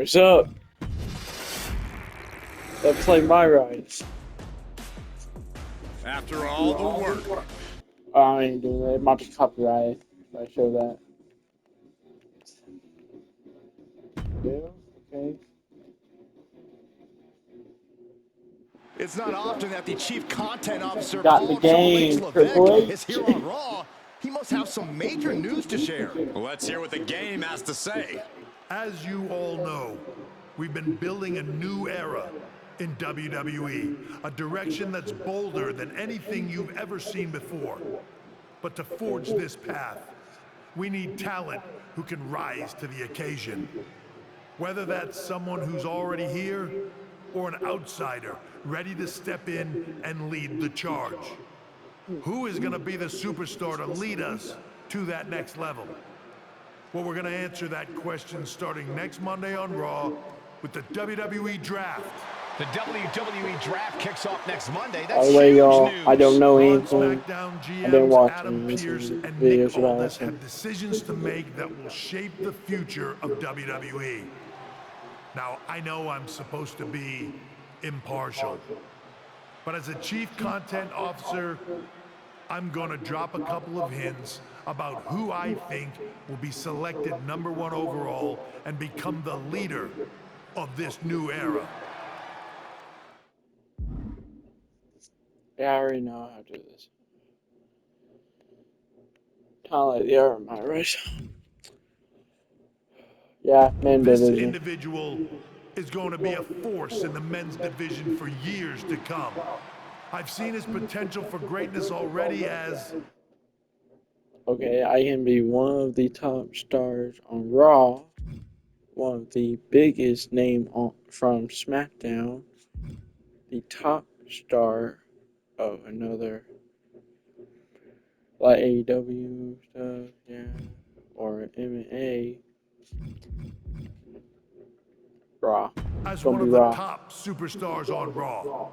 What's up? Let's play my rides. After all the work. I ain't doing that. It might be copyrighted if I show that. Yeah, okay. It's not often that the chief content officer, Got the Paul Triple H game, Triple Levesque, H. is here on Raw. He must have some major news to share. Let's hear what the game has to say. As you all know, we've been building a new era in WWE, a direction that's bolder than anything you've ever seen before. But to forge this path, we need talent who can rise to the occasion. Whether that's someone who's already here or an outsider ready to step in and lead the charge. Who is going to be the superstar to lead us to that next level? Well, we're going to answer that question starting next Monday on Raw with the WWE Draft. The WWE Draft kicks off next Monday. By That's the way, huge y'all, news. I don't know On anything. SmackDown, I didn't GMs watch Adam any Pearce YouTube and videos Nick about Aldis him. have decisions to make that will shape the future of WWE. Now, I know I'm supposed to be impartial, but as a chief content officer, I'm gonna drop a couple of hints about who I think will be selected #1 overall and become the leader of this new era. Yeah, I already know how to do this. Kind of like the other my race. Yeah, men This division. individual is going to be a force in the men's division for years to come. I've seen his potential for greatness already as... Okay, I can be one of the top stars on Raw, one of the biggest name from SmackDown, the top star of another, like AEW stuff, yeah, or MMA. Raw. as Gonna one be of the Raw. top superstars on Raw.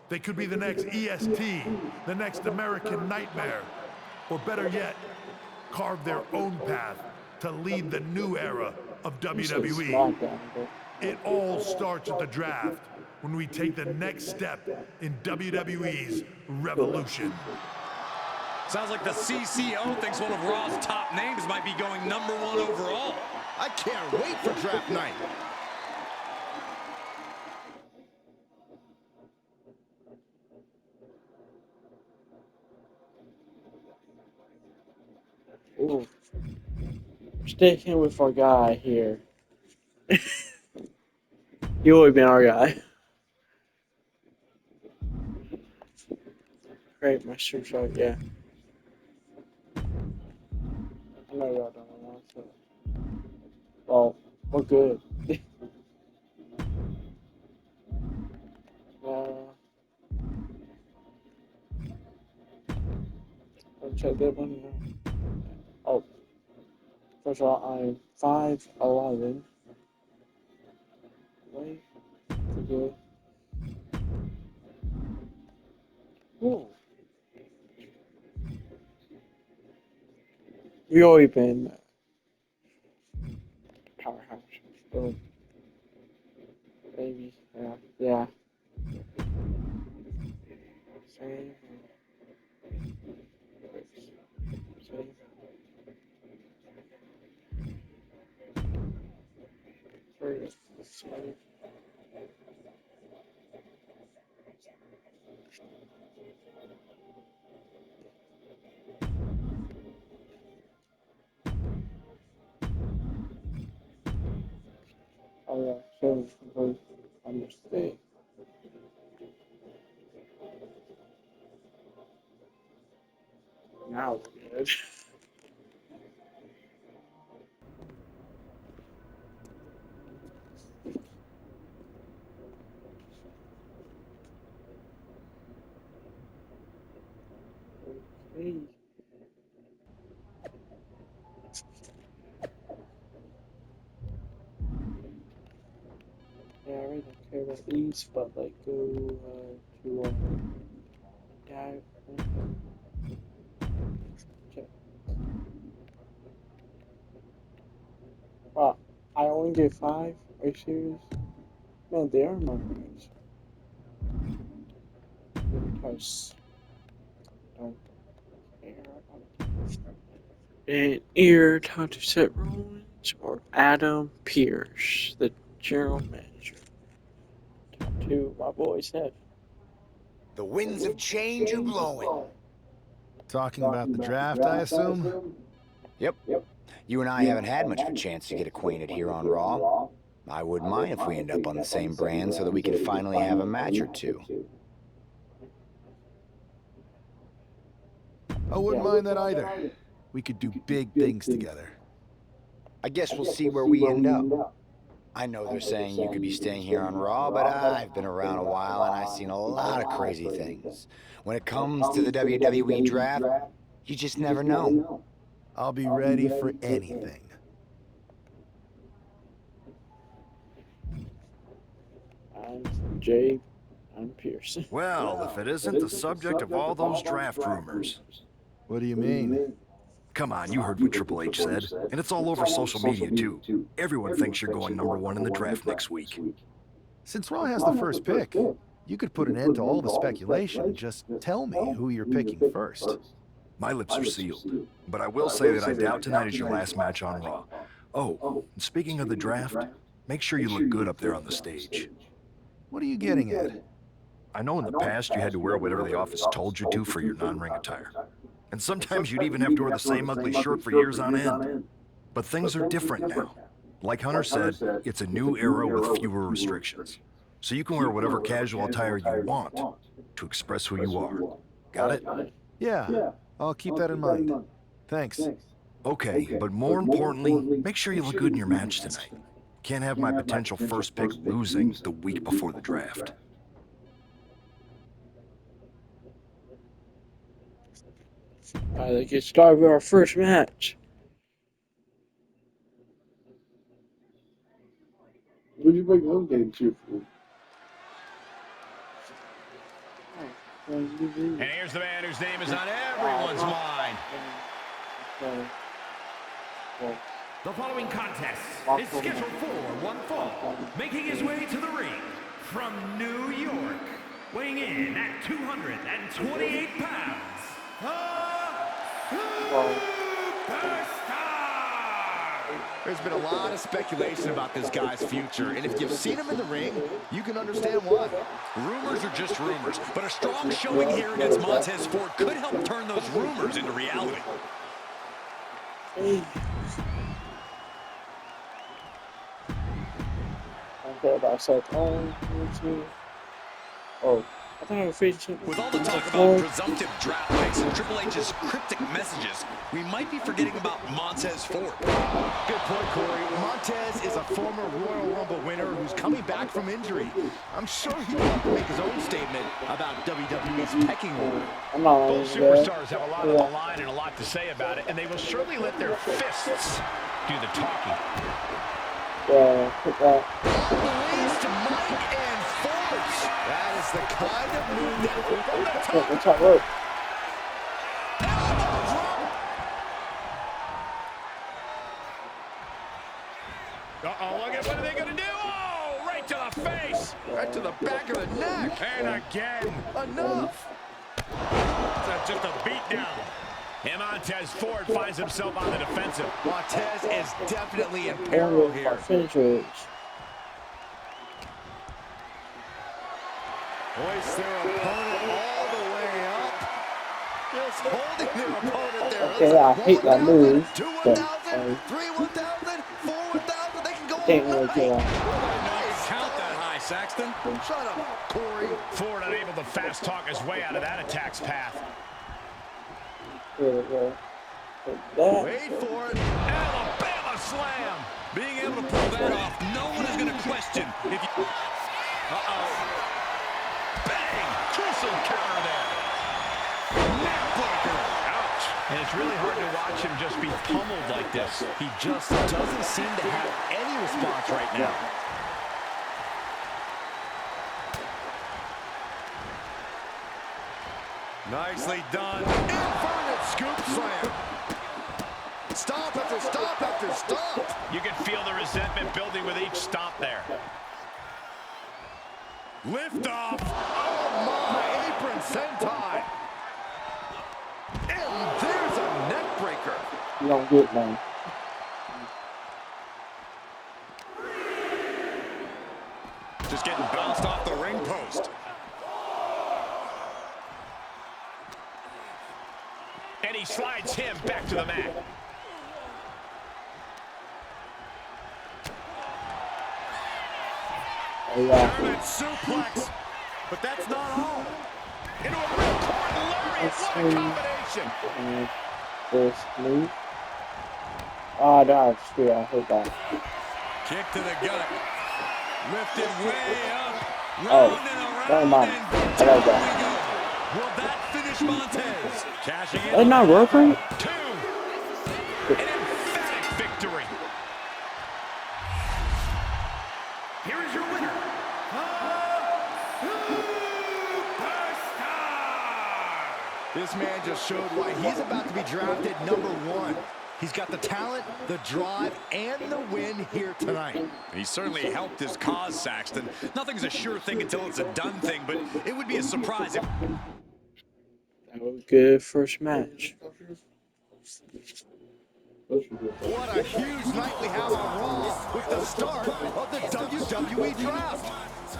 They could be the next EST, the next American Nightmare, or better yet, carve their own path to lead the new era of You said WWE. SmackDown, but It all starts at the draft, when we take the next step in WWE's revolution. Sounds like the CCO thinks one of Raw's top names might be going #1 overall. I can't wait for draft night. ooh, sticking with our guy here. You always been our guy. Great, my super shot, yeah. I know y'all don't want to. Well, we're good. Let me check that one. Oh, first of all, I'm 5'11". Wait, pretty good. Ooh. We always been powerhouse. Boom. Baby. Yeah. Yeah. Save. Save. Save. Oh yeah. Save. Both. Understand. Now we're good. Okay. Yeah, I really don't care about these, but like go to yeah. Okay. Well, I only get 5. Are you serious? No, they are my friends. Because don't and ear how to set Rollins or Adam Pierce, the general manager. Talk to my boy Seth. The winds of change are blowing. Talking about the draft, I assume? Yep. You and I haven't had much of a chance to get acquainted here on Raw. I wouldn't mind if we end up on the same brand so that we can finally have a match or two. I wouldn't mind that either. We could do big things together. I guess we'll see where we end up. I know they're saying you could be staying here on Raw, but I've been around a while and I've seen a lot of crazy things. When it comes to the WWE draft, you just never know. I'll be ready for anything. I'm Jay. I'm Pierce. Well, if it isn't the subject of all those draft rumors. What do you mean? Come on, you heard what Triple H said. And it's all over social media, too. Everyone thinks you're going #1 in the draft next week. Since Raw has the first pick, you could put an end to all the speculation and just tell me who you're picking first. My lips are sealed. But I will say that I doubt tonight is your last match on Raw. Oh, and speaking of the draft, make sure you look good up there on the stage. What are you getting at? I know in the past you had to wear whatever the office told you to for your non-ring attire. And sometimes you'd even have to wear the same ugly shirt for years on end. But things are different now. Like Hunter said, it's a new era with fewer restrictions. So you can wear whatever casual attire you want to express who you are. Got it? Yeah, I'll keep that in mind. Thanks. Okay, but more importantly, make sure you look good in your match tonight. Can't have my potential first pick losing the week before the draft. Alright, let's get started with our first match. What'd you bring home game to? And here's the man whose name is on everyone's mind. The following contest is scheduled for one fall, making his way to the ring from New York, weighing in at 228 pounds, There's been a lot of speculation about this guy's future, and if you've seen him in the ring, you can understand why. Rumors are just rumors, but a strong showing here against Montez Ford could help turn those rumors into reality. Okay, about Seth Rollins. Oh, I thought I was facing. With all the talk about presumptive draft picks and Triple H's cryptic messages, we might be forgetting about Montez Ford. Good point, Corey. Montez is a former Royal Rumble winner who's coming back from injury. I'm sure he'd want to make his own statement about WWE's pecking order. I'm not Both superstars have a lot on the line and a lot to say about it, and they will surely let their fists do the talking. Yeah, put that. Release to Mike and Forge. That is the kind of move that What's that work? Uh-oh, look at what are they going to do? Oh, right to the face. right to the back of the neck. And again. Enough. That's just a beatdown. And Montez Ford finds himself on the defensive. Montez is definitely in peril here. Finishers. Hoist their opponent all the way up. Just holding their opponent there. Okay, I hate that move. 2 But 1,000, 3 1,000, 4 1,000. They can go can't all really night. get on. Nice count that high, Saxton. Shut up, Corey. Ford unable to fast talk his way out of that attack's path. There we go. That. Wait for it. Alabama slam. Being able to pull that off, no one is going to question if you... Uh-oh. Bang! Chisel counter there. Neckbreaker. Ouch. And it's really hard to watch him just be pummeled like this. He just doesn't seem to have any response right now. Nicely done. Inverted scoop slam. Stop after stop after stop. You can feel the resentment building with each stop there. Lift off. Oh my, apron sentai. And there's a neck breaker. You don't get none. Just getting bounced off the ring post. And he slides him back to the mat. German suplex. But that's not all. Into a ripcord lariat. What a combination. This move. Oh, that's true. I heard that. Kick to the gut. Lifted way up. Oh, Round and around. never mind. And I like down that. we go. Will that finish Montez? Cashing in. That's not working? 2. An emphatic victory. Here is your winner, Superstar! This man just showed why he's about to be drafted #1. He's got the talent, the drive, and the win here tonight. He certainly helped his cause, Saxton. Nothing's a sure thing until it's a done thing, but it would be a surprise if... That was a good first match. What a huge night we have on Raw with the start of the WWE Draft.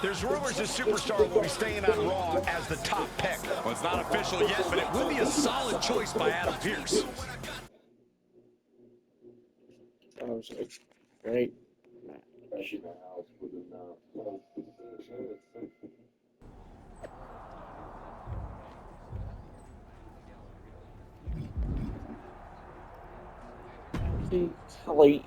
There's rumors the Superstar will be staying on Raw as the top pick. Well, it's not official yet, but it will be a solid choice by Adam Pearce. That was a great match. Kelly.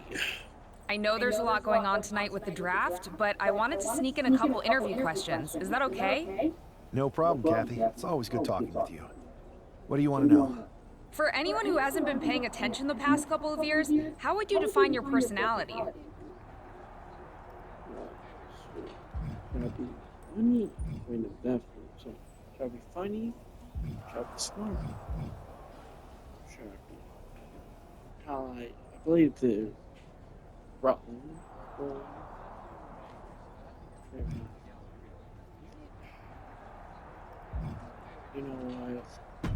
I know there's a lot going on tonight with the draft, but I wanted to sneak in a couple interview questions. Is that okay? No problem, Kathy. It's always good talking with you. What do you want to know? For anyone who hasn't been paying attention the past couple of years, how would you define your personality? Try to be funny. I mean, definitely. So, try to be funny. Try to be smart. Try to be kind of like, I believe the Rutland. You know what?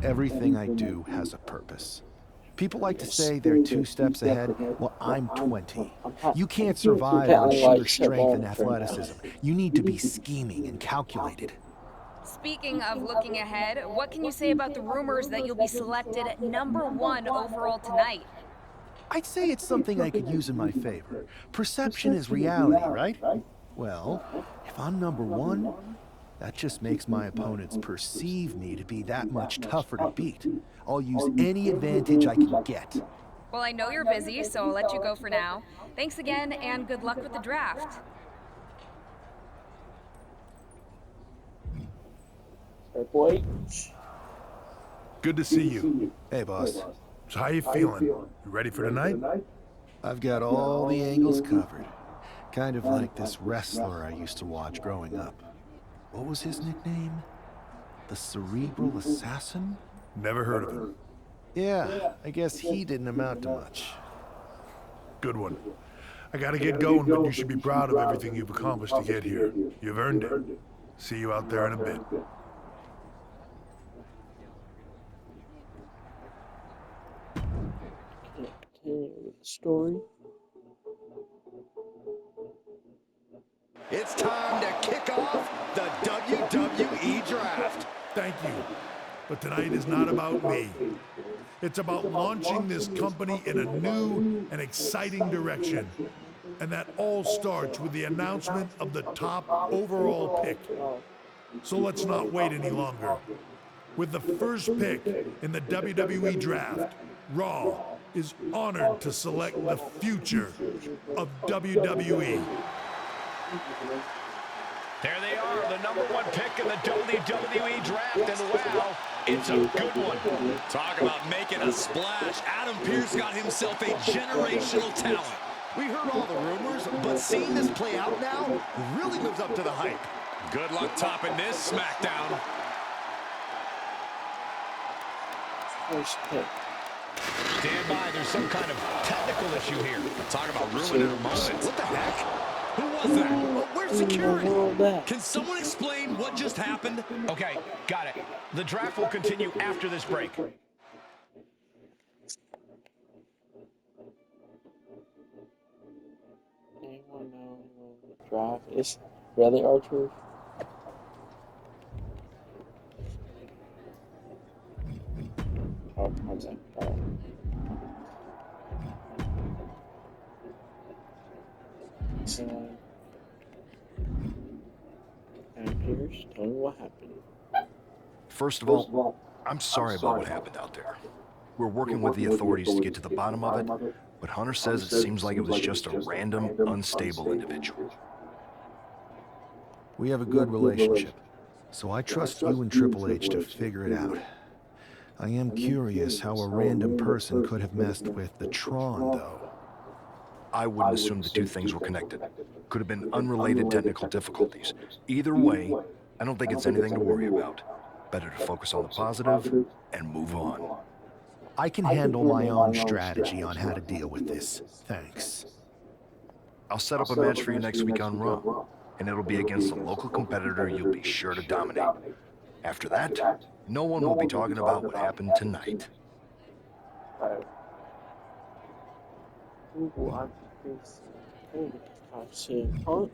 Everything I do has a purpose. People like to say they're 2 steps ahead. Well, I'm 20. You can't survive on sheer strength and athleticism. You need to be scheming and calculated. Speaking of looking ahead, what can you say about the rumors that you'll be selected at #1 overall tonight? I'd say it's something I could use in my favor. Perception is reality, right? Well, if I'm #1, that just makes my opponents perceive me to be that much tougher to beat. I'll use any advantage I can get. Well, I know you're busy, so I'll let you go for now. Thanks again, and good luck with the draft. Boy. Good to see you. Hey, boss. So how you feeling? You ready for tonight? I've got all the angles covered. Kind of like this wrestler I used to watch growing up. What was his nickname? The Cerebral Assassin? Never heard of him. Yeah, I guess he didn't amount to much. Good one. I gotta get going, but you should be proud of everything you've accomplished to get here. You've earned it. See you out there in a bit. Continue with the story. It's time to kick off the WWE Draft. Thank you. But tonight is not about me. It's about launching this company in a new and exciting direction. And that all starts with the announcement of the top overall pick. So let's not wait any longer. With the first pick in the WWE Draft, Raw is honored to select the future of WWE. There they are, the #1 pick in the WWE Draft, and wow, it's a good one. Talk about making a splash. Adam Pearce got himself a generational talent. We heard all the rumors, but seeing this play out now really lives up to the hype. Good luck topping this SmackDown. First pick. Stand by, there's some kind of technical issue here. Talk about ruining a moment. What the heck? Who was that? Oh, where's security? Can someone explain what just happened? Okay, got it. The draft will continue after this break. Anyone know when the draft is really R-Truth? Oh, okay. So, and Pierce, tell me what happened. First of all, I'm sorry about what happened out there. We're working with the authorities to get to the bottom of it, but Hunter says it seems like it was just a random, unstable individual. We have a good relationship, so I trust you and Triple H to figure it out. I am curious how a random person could have messed with the Tron, though. I wouldn't assume the two things were connected. Could have been unrelated technical difficulties. Either way, I don't think it's anything to worry about. Better to focus on the positive and move on. I can handle my own strategy on how to deal with this. Thanks. I'll set up a match for you next week on Raw, and it'll be against a local competitor you'll be sure to dominate. After that, no one will be talking about what happened tonight. Ooh, I've seen Punk.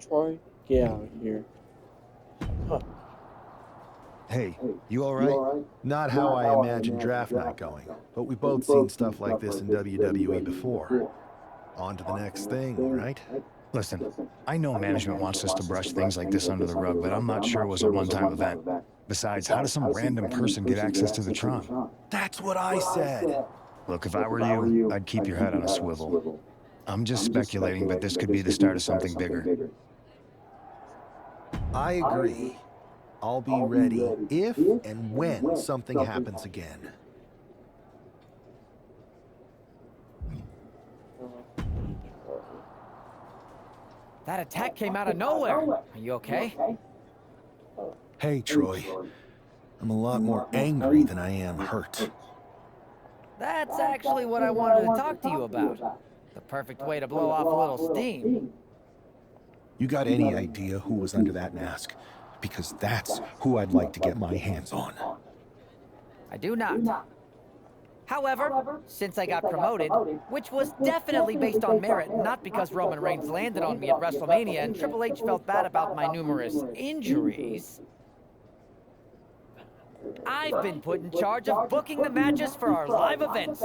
Troy, get out of here. Huh. Hey, you alright? Not how I imagined draft night going, but we've both seen stuff like this in WWE before. On to the next thing, right? Listen, I know management wants us to brush things like this under the rug, but I'm not sure it was a one-time event. Besides, how does some random person get access to the Tron? That's what I said. Look, if I were you, I'd keep your head on a swivel. I'm just speculating, but this could be the start of something bigger. I agree. I'll be ready if and when something happens again. That attack came out of nowhere. Are you okay? Hey, Troy. I'm a lot more angry than I am hurt. That's actually what I wanted to talk to you about. The perfect way to blow off a little steam. You got any idea who was under that mask? Because that's who I'd like to get my hands on. I do not. However, since I got promoted, which was definitely based on merit, not because Roman Reigns landed on me at WrestleMania and Triple H felt bad about my numerous injuries, I've been put in charge of booking the matches for our live events.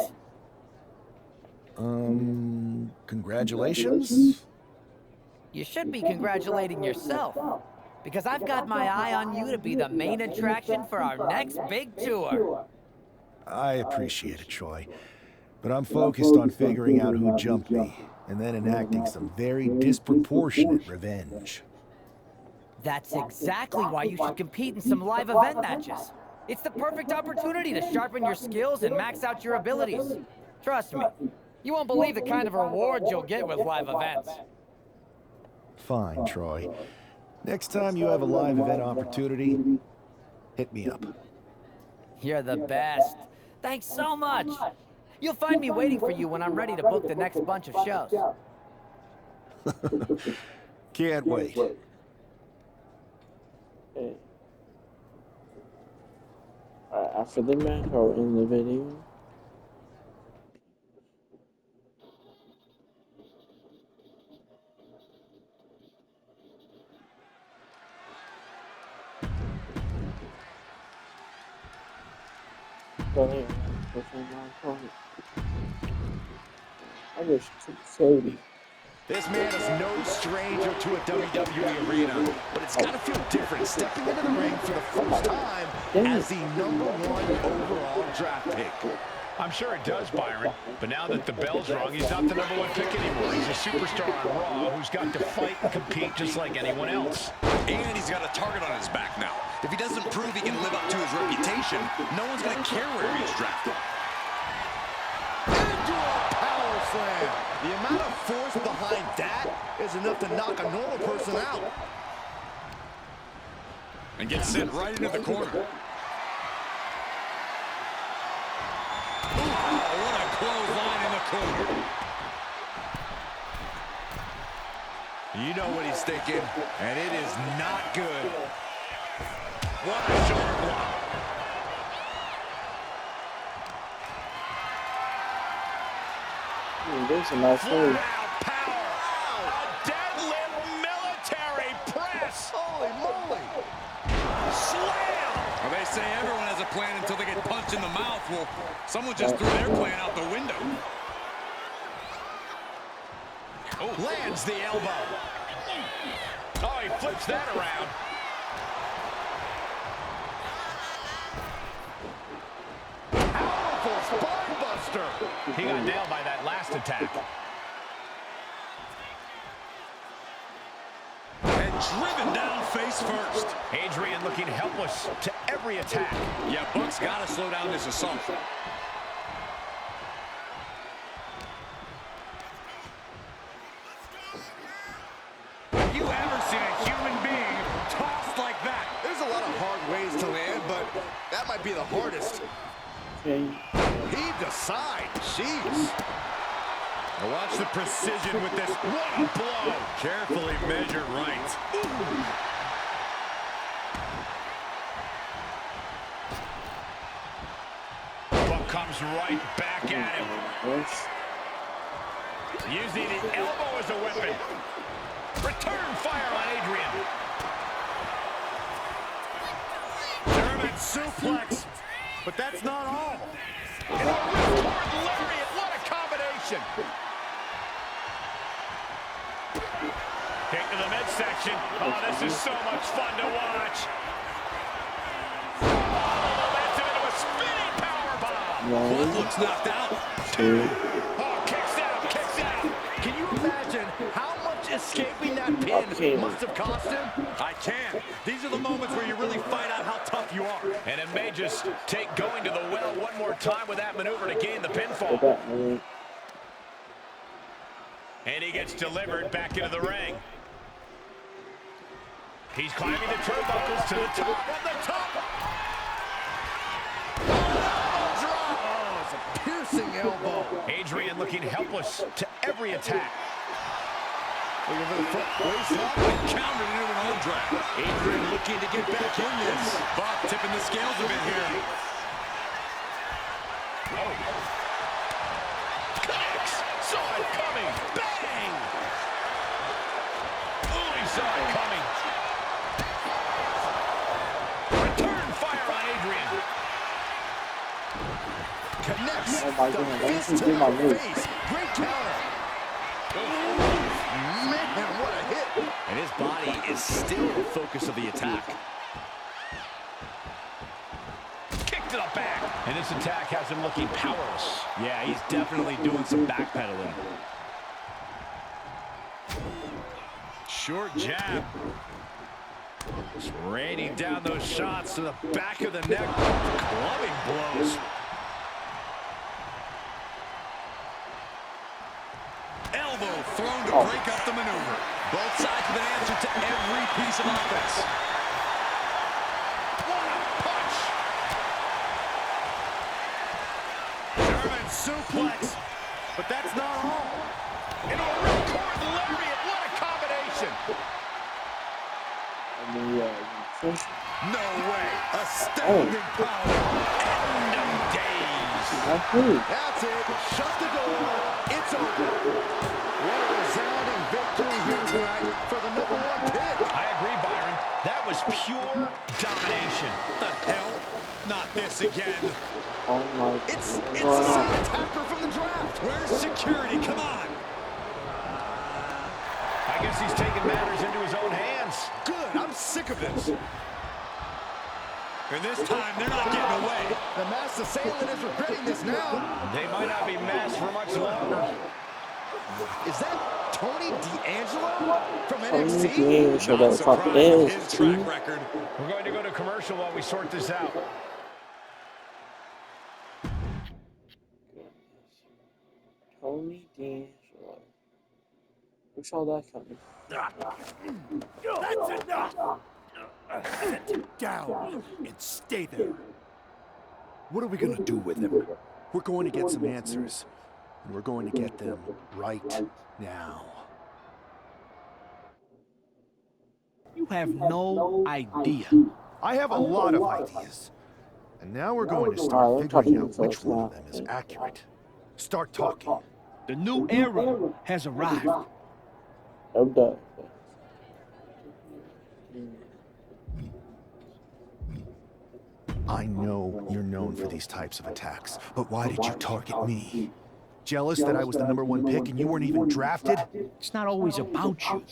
Congratulations? You should be congratulating yourself, because I've got my eye on you to be the main attraction for our next big tour. I appreciate it, Troy, but I'm focused on figuring out who jumped me, and then enacting some very disproportionate revenge. That's exactly why you should compete in some live event matches. It's the perfect opportunity to sharpen your skills and max out your abilities. Trust me, you won't believe the kind of rewards you'll get with live events. Fine, Troy. Next time you have a live event opportunity, hit me up. You're the best. Thanks so much. You'll find me waiting for you when I'm ready to book the next bunch of shows. Can't wait. Okay. After the match or in the video? Go ahead. I just took Cody. This man is no stranger to a WWE arena, but it's got to feel different stepping into the ring for the first time as the #1 overall draft pick. I'm sure it does, Byron, but now that the bell's rung, he's not the #1 pick anymore. He's a superstar on Raw who's got to fight and compete just like anyone else. And he's got a target on his back now. If he doesn't prove he can live up to his reputation, no one's going to care where he is drafted. Into a power slam. The amount of force behind that is enough to knock a normal person out. And gets sent right into the corner. what a clothesline in the corner. You know what he's thinking, and it is not good. What a shoulder block. There's a nice move. A deadlift military press. Holy moly. Slam. Well, they say everyone has a plan until they get punched in the mouth. Well, someone just threw their plan out the window. Oh, lands the elbow. Oh, he flips that around. Powerful spine buster. He got nailed by that last attack. And driven down face first. Adrian looking helpless to every attack. Yeah, Buck's got to slow down this assault. You ever seen a human being tossed like that? There's a lot of hard ways to land, but that might be the hardest. Okay. He decides. Jeez. Now watch the precision with this. What a blow. Carefully measured right. Buck comes right back at him. Using the elbow as a weapon. Return fire on Adrian. German suplex. But that's not all. And a ripcord lariat. What a combination. Kick to the midsection. Oh, this is so much fun to watch. Oh, that's into a spinning powerbomb. One looks knocked out. Oh, kicks out, kicks out. Can you imagine how much escaping that pin must have cost him? I can. These are the moments where you really find out how tough you are. And it may just take going to the well one more time with that maneuver to gain the pinfall. And he gets delivered back into the ring. He's climbing the turnbuckles to the top of the top. Oh, it's a piercing elbow. Adrian looking helpless to every attack. Looking for the foot waistlock and countered into an arm drag. Adrian looking to get back in this. Buck tipping the scales a bit here. Oh. Connects. Saw it coming. Bang! Oh, he saw it coming. Return fire on Adrian. Connects. Oh my the goodness, fist to my the move. face. Great counter. Man, what a hit. And his body is still the focus of the attack. Kick to the back. And this attack has him looking powerless. Yeah, he's definitely doing some backpedaling. Short jab. Just raining down those shots to the back of the neck. Clubbing blows. Elbow thrown to break up the maneuver. Both sides with an answer to every piece of offense. What a punch! German suplex. But that's not all. And a ripcord lariat. What a combination. No way. Astounding power. End of days. That's it. Shut the door. It's over. What a resounding victory here tonight for the #1 pick. I agree, Byron. That was pure domination. What the hell? Not this again. Oh my. It's the same attacker from the draft. Where's security? Come on. I guess he's taking matters into his own hands. Good. I'm sick of this. And this time, they're not getting away. The masked assailant is regretting this now. They might not be masked for much longer. Is that Tony D'Angelo from NXT? Show that fuck is. His track record. We're going to go to commercial while we sort this out. Tony D'Angelo. Who saw that coming? That's enough! Sit down and stay there. What are we gonna do with him? We're going to get some answers, and we're going to get them right now. You have no idea. I have a lot of ideas. And now we're going to start figuring out which one of them is accurate. Start talking. The new era has arrived. I know you're known for these types of attacks, but why did you target me? Jealous that I was the #1 pick and you weren't even drafted? It's not always about you.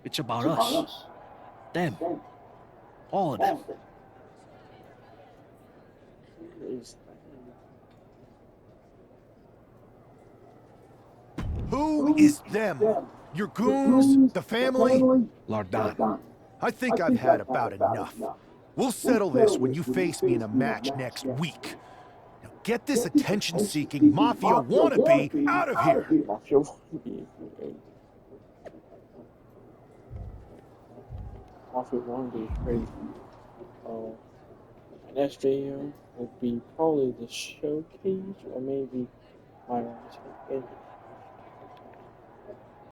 It's about us. Them. All of them. Who is them? Your goons? The family? Lardan. I think I've had about enough. We'll settle this when you face me in a match next week. Now get this attention-seeking mafia wannabe out of here! Mafia wannabe is crazy. Next video will be probably the showcase, or maybe my